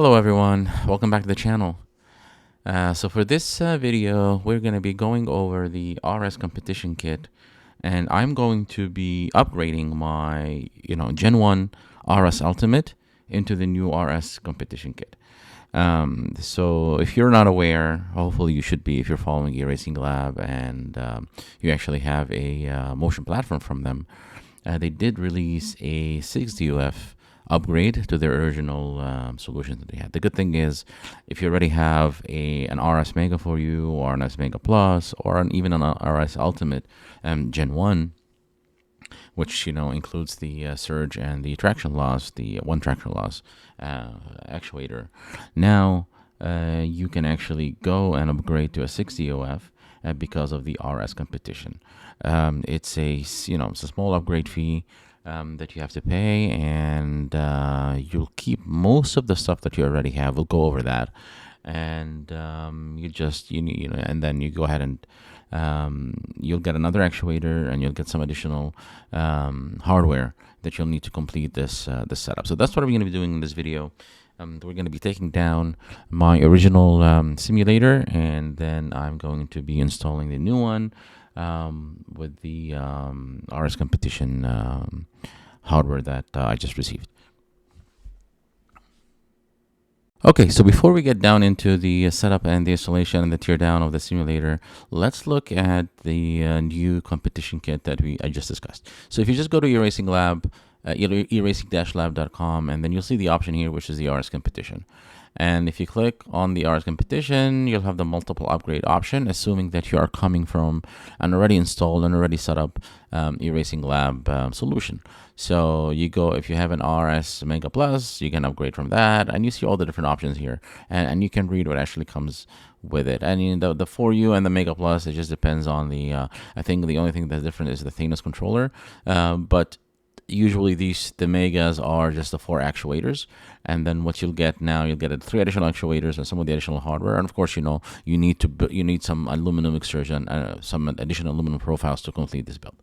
Hello everyone, welcome back to the channel. So for this video, we're going to be going over the RS competition kit, and I'm going to be upgrading my Gen 1 RS Ultimate into the new RS competition kit. So if you're not aware, hopefully you should be if you're following Eracing-Lab and you actually have a motion platform from them. They did release a 6DUF upgrade to their original solution that they had. The good thing is, if you already have an RS Mega for you, or an S Mega Plus, or even an RS Ultimate Gen 1, which includes the surge and the traction loss, the one traction loss actuator, now you can actually go and upgrade to a 6DOF because of the RS competition. It's a it's a small upgrade fee that you have to pay, and you'll keep most of the stuff that you already have. We'll go over that, and and then you go ahead and you'll get another actuator, and you'll get some additional hardware that you'll need to complete this setup. So that's what we're going to be doing in this video. We're going to be taking down my original simulator, and then I'm going to be installing the new one with the RS competition hardware that I just received. Okay, so before we get down into the setup and the installation and the teardown of the simulator, let's look at the new competition kit that I just discussed. So if you just go to Eracing-Lab, eracing-lab.com, and then you'll see the option here, which is the RS competition. And if you click on the RS competition, you'll have the multiple upgrade option, assuming that you are coming from an already installed and already set up Eracing-Lab solution. So you go, if you have an RS Mega Plus, you can upgrade from that, and you see all the different options here, and you can read what actually comes with it. And the 4U and the Mega Plus, it just depends on the I think the only thing that's different is the thickness controller, but usually the Megas are just the 4 actuators, and then what you'll get now, you'll get 3 additional actuators and some of the additional hardware, and of course you need some aluminum extrusion, some additional aluminum profiles to complete this build.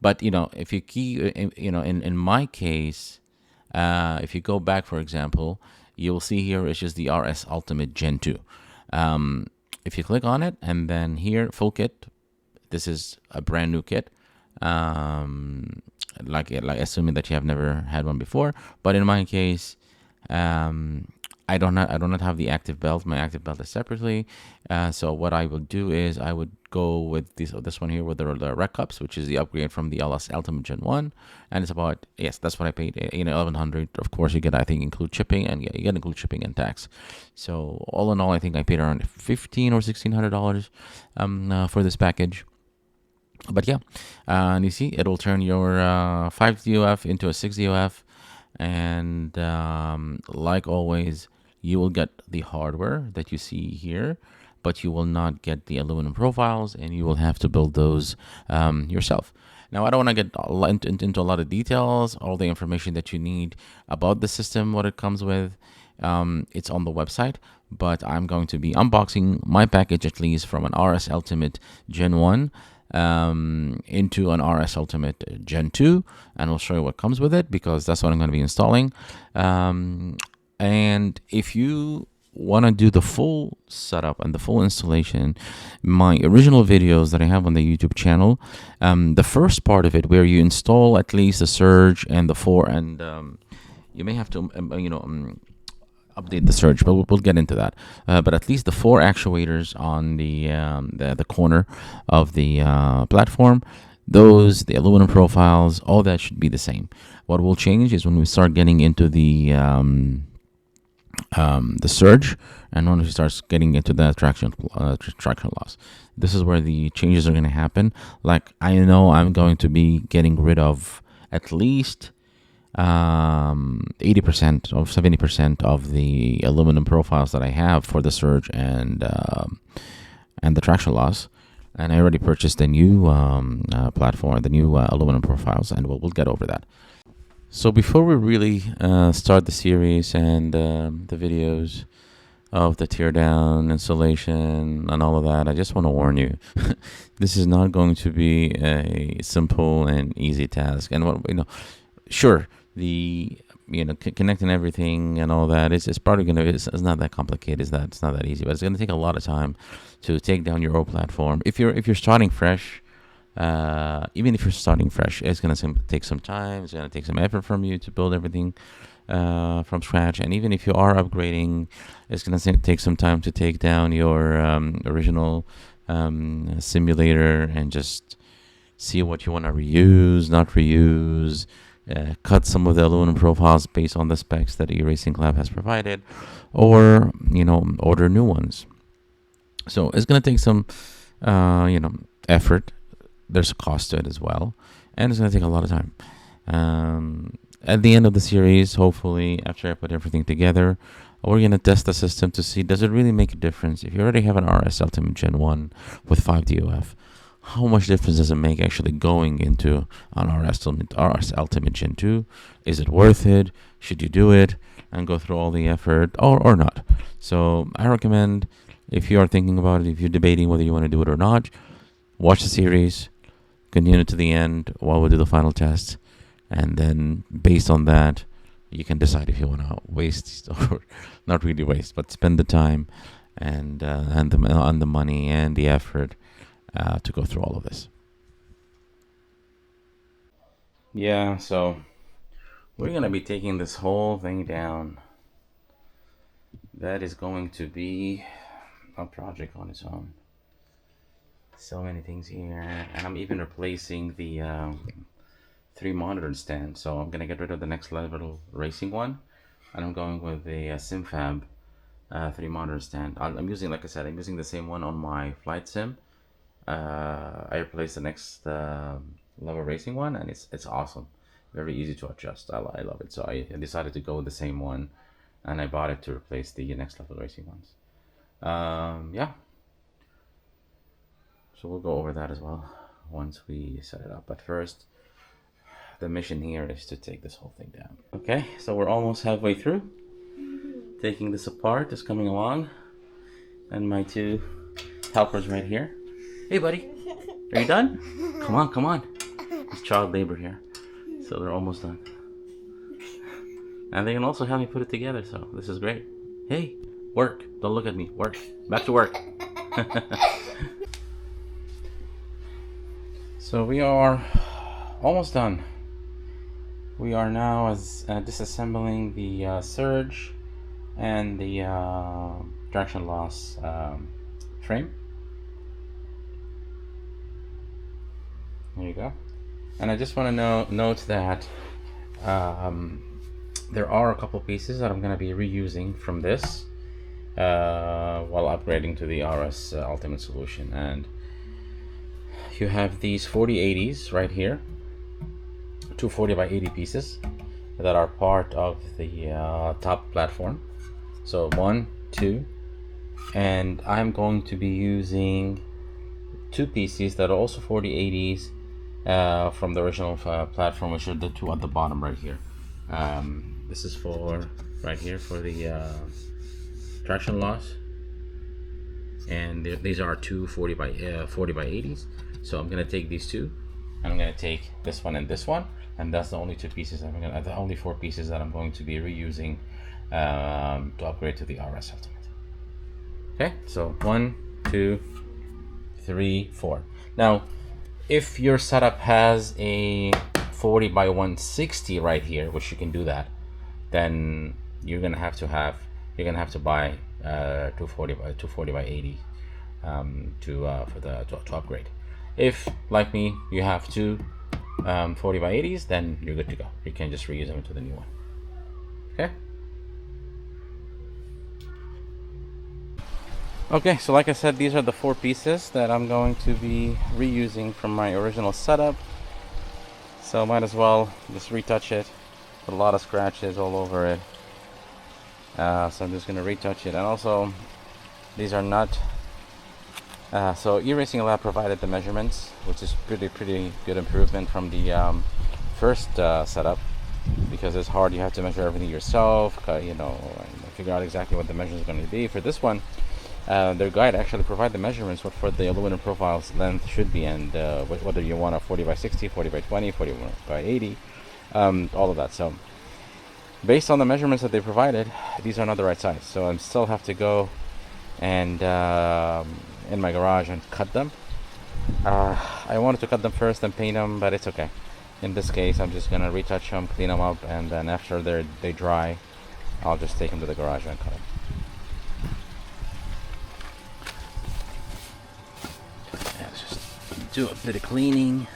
But if you in my case, if you go back, for example, you'll see here it's just the RS Ultimate Gen 2. If you click on it, and then here, full kit, this is a brand new kit. Like assuming that you have never had one before, but in my case, I do not have the active belt. My active belt is separately. So what I will do is I would go with this one here with the rec cups, which is the upgrade from the LS Ultimate Gen 1, and it's about, yes, that's what I paid, $1,100. Of course, you get, I think, include shipping, and you get include shipping and tax. So all in all, I think I paid around $1,500 or $1,600 for this package. But yeah, and you see, it will turn your 5DOF into a 6DOF, and like always, you will get the hardware that you see here, but you will not get the aluminum profiles, and you will have to build those yourself. Now, I don't want to get into a lot of details, all the information that you need about the system, what it comes with. It's on the website, but I'm going to be unboxing my package, at least from an RS Ultimate Gen 1 into an RS Ultimate Gen 2, and we'll show you what comes with it, because that's what I'm going to be installing. And if you want to do the full setup and the full installation, my original videos that I have on the YouTube channel, the first part of it, where you install at least the surge and the 4, and you may have to update the surge, but we'll get into that. But at least the 4 actuators on the corner of the platform, the aluminum profiles, all that should be the same. What will change is when we start getting into the surge, and when we start getting into the traction loss. This is where the changes are going to happen. Like, I know I'm going to be getting rid of at least 80% or 70% of the aluminum profiles that I have for the surge and the traction loss, and I already purchased the new platform, the new aluminum profiles, and we'll get over that. So before we really start the series and the videos of the teardown, installation, and all of that, I just want to warn you, this is not going to be a simple and easy task. And sure, the connecting everything and all that. It's probably gonna. It's not that complicated. It's not that easy, but it's gonna take a lot of time to take down your old platform. If you're starting fresh, even if you're starting fresh, it's gonna take some time. It's gonna take some effort from you to build everything from scratch. And even if you are upgrading, it's gonna take some time to take down your original simulator and just see what you want to reuse, not reuse, cut some of the aluminum profiles based on the specs that Eracing-Lab has provided, or order new ones. So it's gonna take some effort. There's a cost to it as well, and it's gonna take a lot of time. At the end of the series, hopefully, after I put everything together, we're going to test the system to see, does it really make a difference? If you already have an RS Ultimate Gen 1 with 5 DOF, how much difference does it make actually going into an RS Ultimate Gen 2? Is it worth it? Should you do it and go through all the effort or not? So I recommend, if you are thinking about it, if you're debating whether you want to do it or not, watch the series, continue to the end while we do the final test. And then based on that, you can decide if you want to waste or not really waste, but spend the time and the money and the effort to go through all of this. Yeah, so we're going to be taking this whole thing down. That is going to be a project on its own. So many things here. And I'm even replacing the 3 monitor stand, so I'm gonna get rid of the next level racing one, and I'm going with a simfab 3 monitor stand. I'm using, like I said, I'm using the same one on my flight sim. I replaced the next level racing one, and it's awesome, very easy to adjust. I love it. So I decided to go with the same one, and I bought it to replace the next level racing ones. Yeah, so we'll go over that as well once we set it up. But first, the mission here is to take this whole thing down. Okay, so we're almost halfway through. Taking this apart is coming along, and my 2 helpers right here. Hey buddy, are you done? Come on. It's child labor here. So they're almost done. And they can also help me put it together, so this is great. Hey, work, don't look at me, work, back to work. So we are almost done. We are now disassembling the surge and the traction loss frame. There you go. And I just want to note that there are a couple pieces that I'm going to be reusing from this while upgrading to the RS Ultimate Solution. And you have these 4080s right here. 240 by 80 pieces that are part of the top platform. So 1, 2, and I'm going to be using 2 pieces that are also 4080s from the original platform, which are the 2 at the bottom right here. This is for right here for the traction loss, and these are 2 40 by 80s. So I'm gonna take these 2, and I'm gonna take this one and this one. And that's the only 2 pieces the only 4 pieces that I'm going to be reusing to upgrade to the RS Ultimate. Okay, so 1, 2, 3, 4. Now, if your setup has a 40 by 160 right here, which you can do that, then you're gonna have to buy 240 by 80 to upgrade. If, like me, you have 2 40 by 80s, then you're good to go. You can just reuse them into the new one. Okay, so like I said, these are the 4 pieces that I'm going to be reusing from my original setup. So might as well just retouch it. Put a lot of scratches all over it. So I'm just going to retouch it. And also, these are not so Eracing-Lab provided the measurements, which is pretty good improvement from the first setup, because it's hard. You have to measure everything yourself, figure out exactly what the measurement is going to be. For this one, their guide actually provide the measurements what for the aluminum profile's length should be, and whether you want a 40 by 60, 40 by 20, 40 by 80, all of that. So based on the measurements that they provided, these are not the right size. So I still have to go and in my garage and cut them. I wanted to cut them first and paint them, but it's okay. In this case, I'm just gonna retouch them, clean them up, and then after they dry, I'll just take them to the garage and cut them. Yeah, let's just do a bit of cleaning.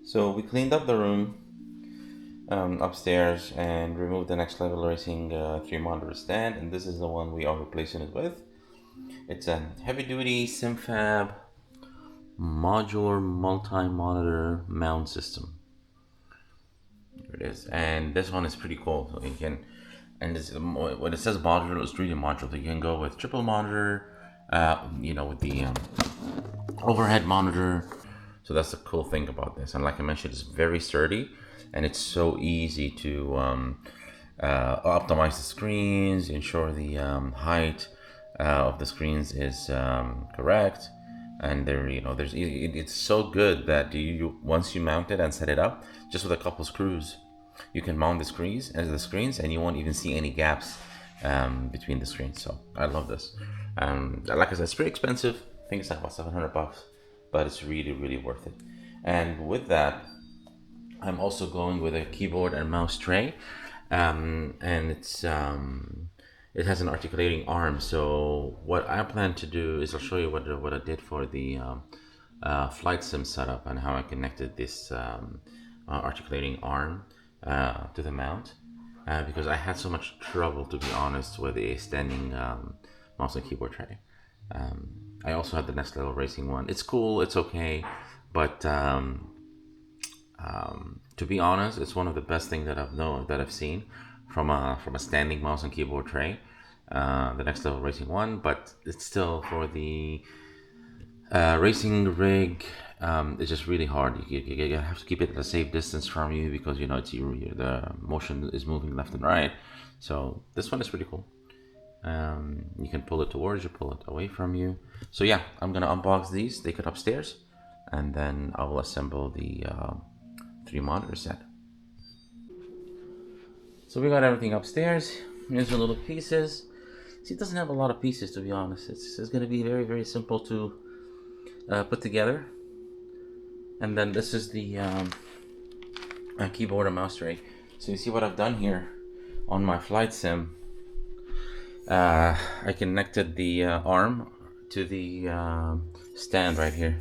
So we cleaned up the room upstairs and removed the next level racing 3 monitor stand, and this is the one we are replacing it with. It's a heavy duty simfab modular multi-monitor mount system. Here it is, and this one is pretty cool. So you can, and this, when it says modular, it's really modular. You can go with triple monitor, with the overhead monitor. So that's the cool thing about this. And like I mentioned, it's very sturdy, and it's so easy to optimize the screens, ensure the height of the screens is correct. And it's so good that you once you mount it and set it up, just with a couple screws, you can mount the screens, and you won't even see any gaps between the screens. So I love this. Like I said, it's pretty expensive. I think it's like about $700, but it's really, really worth it. And with that, I'm also going with a keyboard and mouse tray, and it has an articulating arm. So what I plan to do is I'll show you what I did for the flight sim setup and how I connected this articulating arm to the mount, because I had so much trouble, to be honest, with a standing mouse and keyboard tray. I also had the next level racing one. It's cool, it's okay, but to be honest, it's one of the best things that I've seen from a standing mouse and keyboard tray. The next level racing one, but it's still for the racing rig. It's just really hard. You have to keep it at a safe distance from you, because the motion is moving left and right. So this one is pretty cool. You can pull it towards you, pull it away from you. So yeah, I'm gonna unbox these, take it upstairs, and then I will assemble the 3 monitor set. So we got everything upstairs. Here's the little pieces. See, it doesn't have a lot of pieces, to be honest. It's gonna be very, very simple to put together. And then this is the keyboard and mouse tray. So you see what I've done here on my flight sim. I connected the arm to the stand right here,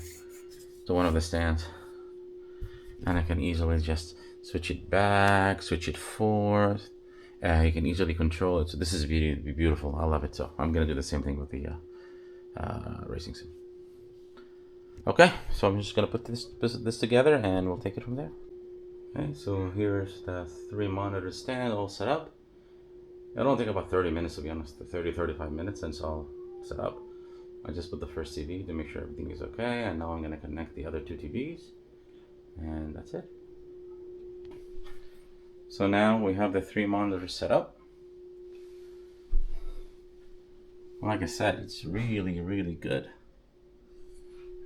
to one of the stands, and I can easily just switch it back, switch it forth. You can easily control it. So this is beautiful. I love it. So I'm gonna do the same thing with the racing sim. Okay, so I'm just gonna put this together, and we'll take it from there. Okay, so here's the 3 monitor stand all set up. It'll take about 30 minutes, to be honest, 35 minutes, and it's all set up. I just put the first TV to make sure everything is okay, and now I'm gonna connect the other 2 TVs, and that's it. So now we have the 3 monitors set up. Like I said, it's really, really good.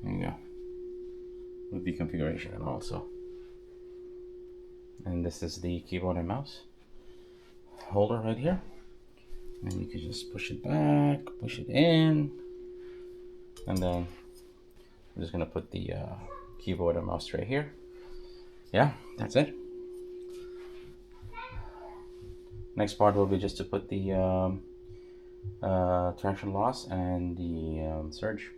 There you go. With the configuration and also. And this is the keyboard and mouse holder right here. And you can just push it back, push it in. And then I'm just gonna put the keyboard and mouse tray here. Yeah, that's it. Next part will be just to put the traction loss and the surge.